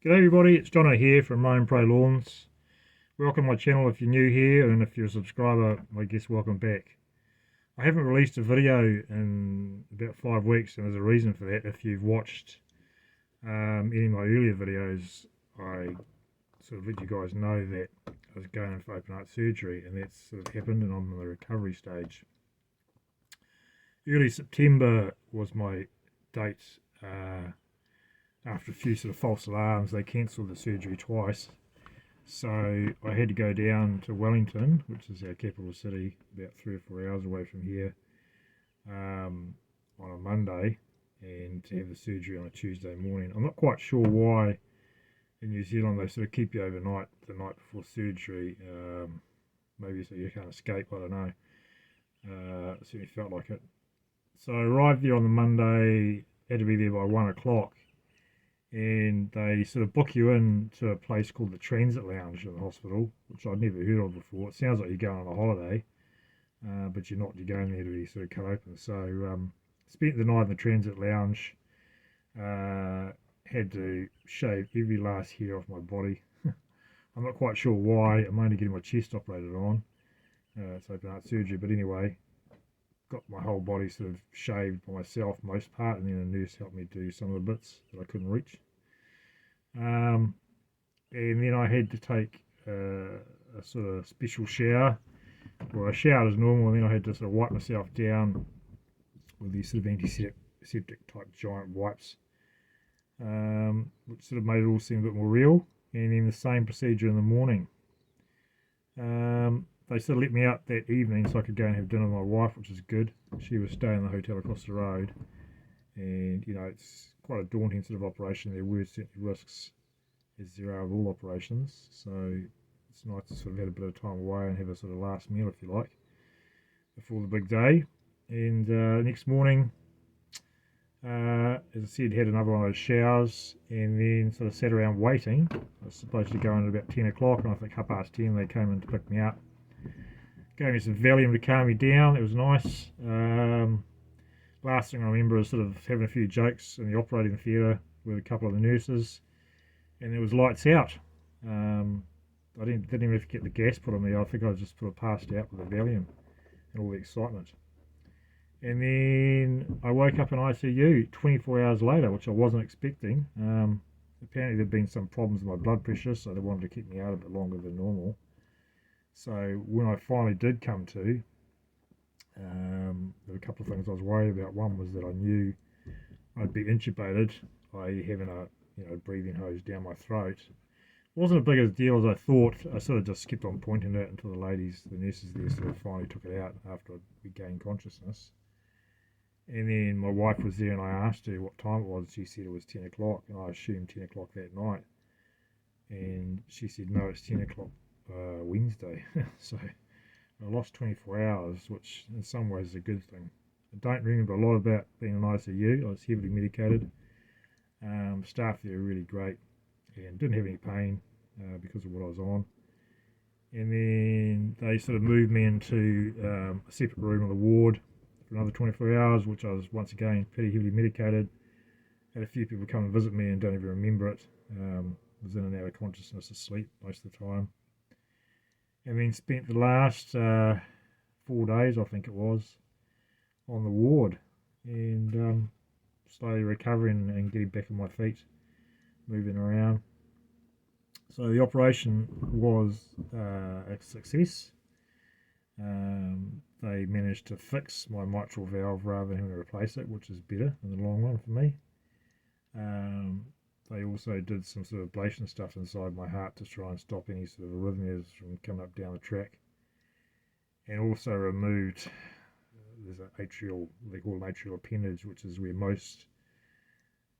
G'day everybody, it's Jono here from Mowing Pro Lawns. Welcome to my channel if you're new here, and if you're a subscriber, I guess welcome back. I haven't released a video in about 5 weeks, and there's a reason for that. If you've watched any of my earlier videos, I sort of let you guys know that I was going in for open heart surgery, and that's sort of happened, and I'm in the recovery stage. Early September was my date. After a few sort of false alarms, they cancelled the surgery twice. So I had to go down to Wellington, which is our capital city, about 3 or 4 hours away from here, on a Monday, and to have the surgery on a Tuesday morning. I'm not quite sure why in New Zealand they sort of keep you overnight the night before surgery. Maybe so you can't escape, I don't know. It certainly felt like it. So I arrived there on the Monday, had to be there by 1 o'clock. And they sort of book you in to a place called the Transit Lounge in the hospital, which I'd never heard of before. It sounds like you're going on a holiday, but you're not. You're going there to be sort of cut open. So spent the night in the Transit Lounge. Had to shave every last hair off my body. I'm not quite sure why. I'm only getting my chest operated on. It's open heart surgery, but anyway, got my whole body sort of shaved by myself most part, and then a nurse helped me do some of the bits that I couldn't reach. And then I had to take a sort of special shower. Well, I showered as normal, and then I had to sort of wipe myself down with these sort of antiseptic type giant wipes, which sort of made it all seem a bit more real. And then the same procedure in the morning. They sort of let me out that evening so I could go and have dinner with my wife, which is good. She was staying in the hotel across the road, and it's quite a daunting sort of operation. There were certainly risks, as there are with all operations, so it's nice to sort of have a bit of time away and have a sort of last meal, if you like, before the big day. And next morning, as I said, had another one of those showers, and then sort of sat around waiting. I was supposed to go in at about 10 o'clock, and I think 10:30 they came in to pick me up. Gave me some Valium to calm me down. It was nice. Last thing I remember is sort of having a few jokes in the operating theatre with a couple of the nurses, and it was lights out. I didn't even have to get the gas put on me. I think I just sort of passed out with the Valium and all the excitement. And then I woke up in ICU 24 hours later, which I wasn't expecting. Apparently there'd been some problems with my blood pressure, so they wanted to keep me out a bit longer than normal. So when I finally did come to, there were a couple of things I was worried about. One was that I knew I'd be intubated, i.e. having a breathing hose down my throat. It wasn't as big a deal as I thought. I sort of just kept on pointing it until the nurses there sort of finally took it out after I regained consciousness. And then my wife was there and I asked her what time it was. She said it was 10 o'clock, and I assumed 10 o'clock that night. And she said, no, it's 10 o'clock Wednesday. So I lost 24 hours, which in some ways is a good thing. I don't remember a lot about being in ICU. I was heavily medicated. Staff there were really great and didn't have any pain because of what I was on. And then they sort of moved me into a separate room on the ward for another 24 hours, which I was once again pretty heavily medicated. Had a few people come and visit me and don't even remember it. Was in and out of consciousness, asleep most of the time. And then spent the last 4 days, I think it was, on the ward, and slowly recovering and getting back on my feet, moving around. So the operation was a success. They managed to fix my mitral valve rather than having to replace it, which is better in the long run for me. They also did some sort of ablation stuff inside my heart to try and stop any sort of arrhythmias from coming up down the track. And also removed, there's an atrial, they call it an atrial appendage, which is where most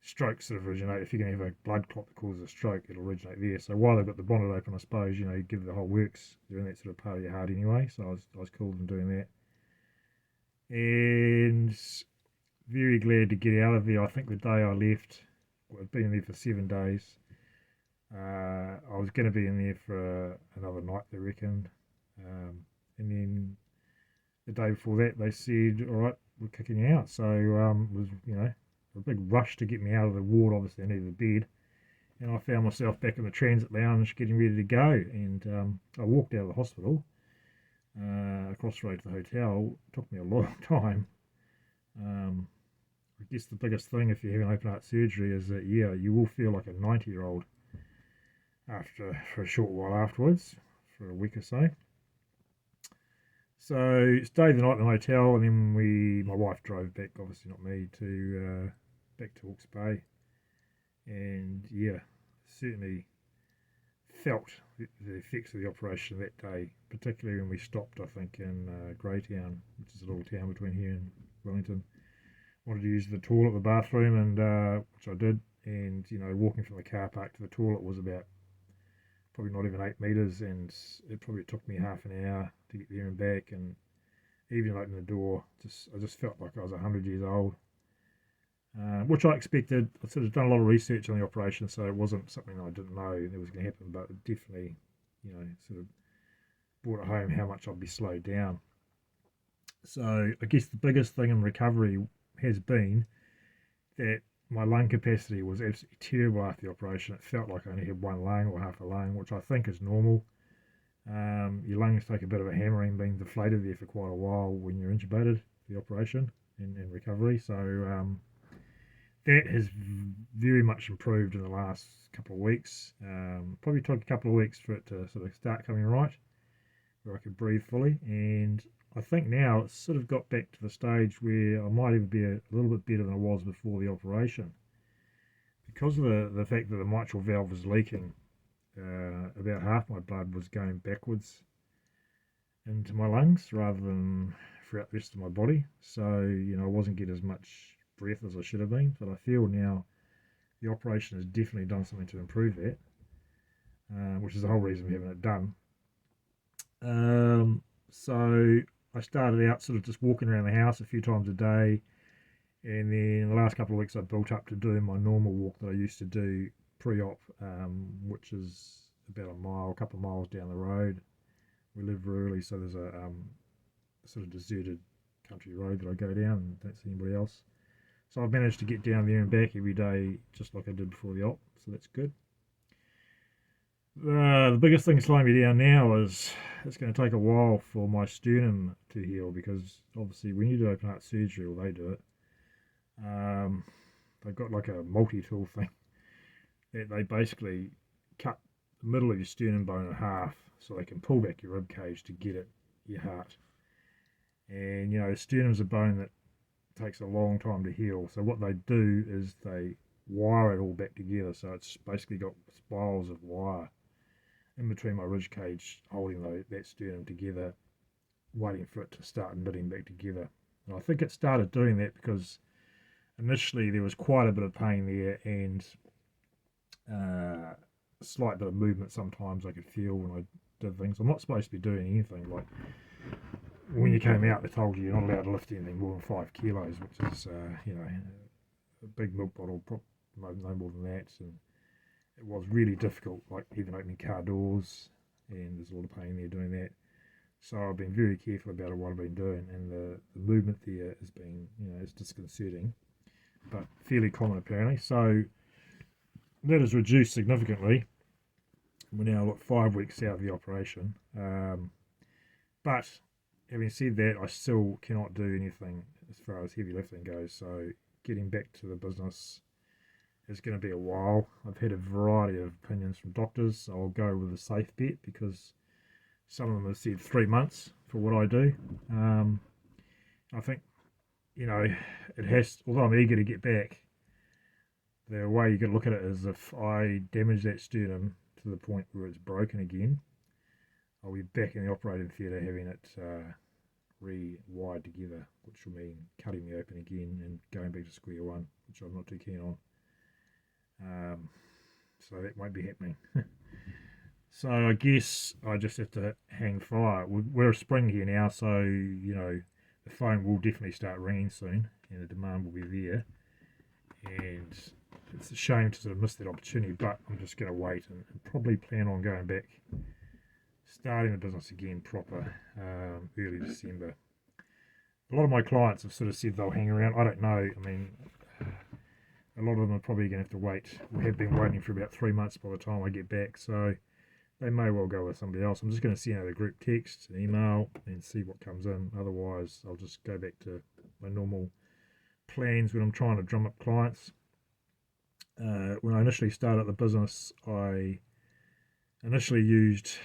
strokes sort of originate. If you're going to have a blood clot that causes a stroke, it'll originate there. So while they've got the bonnet open, I suppose, you give it the whole works. They're in that sort of part of your heart anyway. So I was cool in doing that. And very glad to get out of there. I think the day I left, I'd been there for 7 days. I was going to be in there for another night, they reckoned. And then the day before that, they said, all right, we're kicking you out. So it was, a big rush to get me out of the ward. Obviously, I needed a bed. and I found myself back in the transit lounge getting ready to go. And I walked out of the hospital across the road to the hotel. It took me a long time. Um, I guess the biggest thing if you're having open heart surgery is that, yeah, you will feel like a 90-year-old for a short while afterwards, for a week or so. So stayed the night in the hotel, and then my wife drove back, obviously not me, to back to Hawke's Bay, and yeah, certainly felt the effects of the operation that day, particularly when we stopped, I think, in Greytown, which is a little town between here and Wellington. Wanted to use the toilet, the bathroom, and which I did, and walking from the car park to the toilet was about probably not even 8 metres, and it probably took me half an hour to get there and back. And even opening the door, I just felt like I was 100 years old, which I expected. I sort of done a lot of research on the operation, so it wasn't something I didn't know that was going to happen, but it definitely, sort of brought it home how much I'd be slowed down. So I guess the biggest thing in recovery has been that my lung capacity was absolutely terrible after the operation. It felt like I only had one lung or half a lung, which I think is normal. Your lungs take a bit of a hammering being deflated there for quite a while when you're intubated for the operation and recovery. So that has very much improved in the last couple of weeks. Probably took a couple of weeks for it to sort of start coming right, where I could breathe fully. And I think now it's sort of got back to the stage where I might even be a little bit better than I was before the operation. Because of the fact that the mitral valve was leaking, about half my blood was going backwards into my lungs rather than throughout the rest of my body. So, I wasn't getting as much breath as I should have been. But I feel now the operation has definitely done something to improve that, which is the whole reason we're having it done. So I started out sort of just walking around the house a few times a day, and then the last couple of weeks I built up to doing my normal walk that I used to do pre-op, which is about a couple of miles down the road. We live rurally, so there's a sort of deserted country road that I go down and don't see anybody else. So I've managed to get down there and back every day just like I did before the op, so that's good. The biggest thing slowing me down now is it's going to take a while for my sternum to heal, because obviously when you do open heart surgery, or they do it, they've got like a multi-tool thing that they basically cut the middle of your sternum bone in half so they can pull back your rib cage to get at your heart. And the sternum's a bone that takes a long time to heal, so what they do is they wire it all back together, so it's basically got spirals of wire in between my rib cage holding that sternum together, waiting for it to start knitting back together. And I think it started doing that because initially there was quite a bit of pain there, and a slight bit of movement sometimes I could feel when I did things. I'm not supposed to be doing anything. Like when you came out, they told you're not allowed to lift anything more than 5 kilos, which is a big milk bottle, no more than that. And it was really difficult, like even opening car doors, and there's a lot of pain there doing that. So I've been very careful about what I've been doing, and the movement there has been, it's disconcerting, but fairly common apparently. So that has reduced significantly. We're now 5 weeks out of the operation. But having said that, I still cannot do anything as far as heavy lifting goes. So getting back to the business is going to be a while. I've had a variety of opinions from doctors, so I'll go with a safe bet, because some of them have said 3 months for what I do. I think, it has, although I'm eager to get back, the way you can look at it is if I damage that sternum to the point where it's broken again, I'll be back in the operating theatre having it rewired together, which will mean cutting me open again and going back to square one, which I'm not too keen on. So that won't be happening. So I guess I just have to hang fire. We're a spring here now, so the phone will definitely start ringing soon, and the demand will be there. And it's a shame to sort of miss that opportunity, but I'm just going to wait and probably plan on going back, starting the business again proper early December. A lot of my clients have sort of said they'll hang around. I don't know. I mean, a lot of them are probably going to have to wait. We have been waiting for about 3 months by the time I get back, so they may well go with somebody else. I'm just going to send out a group text, an email, and see what comes in. Otherwise, I'll just go back to my normal plans when I'm trying to drum up clients. When I initially started the business, I initially used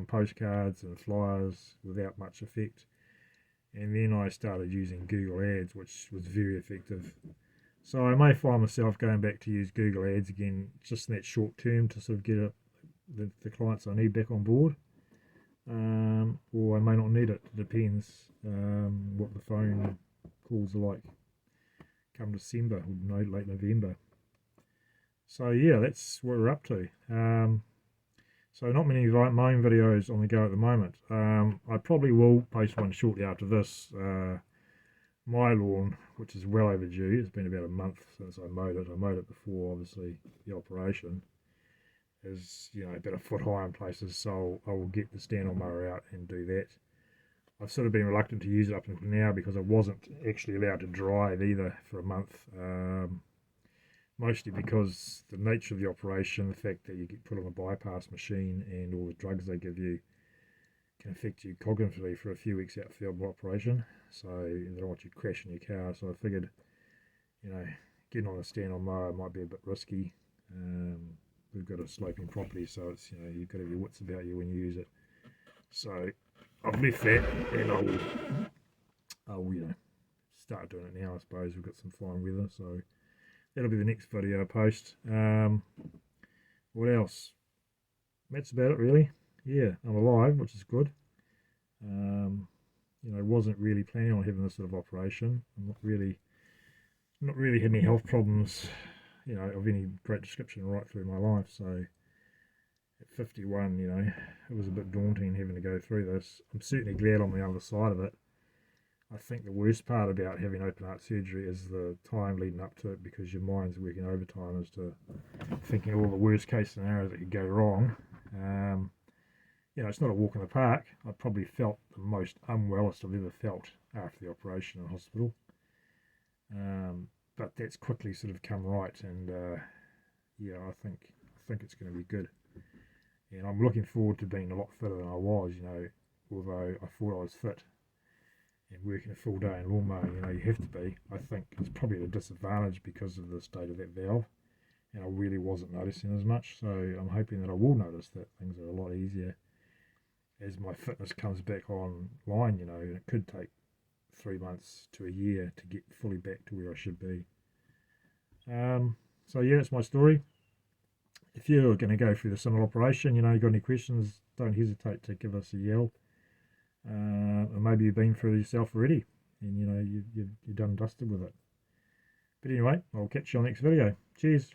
postcards and flyers without much effect, and then I started using Google Ads, which was very effective. So I may find myself going back to use Google Ads again, just in that short term, to sort of get the clients I need back on board, or I may not need it. It depends what the phone calls are like come December or late November. So yeah, that's what we're up to. So not many mowing videos on the go at the moment. I probably will post one shortly after this. My lawn, which is well overdue, it's been about a month since I mowed it. I mowed it before, obviously, the operation, is about a foot high in places, so I will get the Sternum mower out and do that. I've sort of been reluctant to use it up until now because I wasn't actually allowed to dry it either for a month. Mostly because the nature of the operation, the fact that you get put on a bypass machine and all the drugs they give you can affect you cognitively for a few weeks out of the operation. So they don't want you crashing your car. So I figured, getting on a stand-on mower might be a bit risky. We've got a sloping property, so it's you've got to have your wits about you when you use it. So I've left that, and I'll start doing it now. I suppose we've got some fine weather, so that'll be the next video I post. What else? That's about it, really. Yeah, I'm alive, which is good. Wasn't really planning on having this sort of operation. I'm not really had any health problems, of any great description right through my life. So at 51, it was a bit daunting having to go through this. I'm certainly glad on the other side of it. I think the worst part about having open heart surgery is the time leading up to it, because your mind's working overtime as to thinking all the worst case scenarios that could go wrong. It's not a walk in the park. I probably felt the most unwellest I've ever felt after the operation in hospital. But that's quickly sort of come right, and I think it's going to be good. And I'm looking forward to being a lot fitter than I was. Although I thought I was fit. And working a full day in lawn mowing, you have to be. I think it's probably at a disadvantage because of the state of that valve, and I really wasn't noticing as much. So I'm hoping that I will notice that things are a lot easier as my fitness comes back online. And it could take 3 months to a year to get fully back to where I should be. So yeah, that's my story. If you're going to go through the similar operation, you got any questions, don't hesitate to give us a yell. Or maybe you've been through it yourself already, and you're done and dusted with it. But anyway, I'll catch you on the next video. Cheers.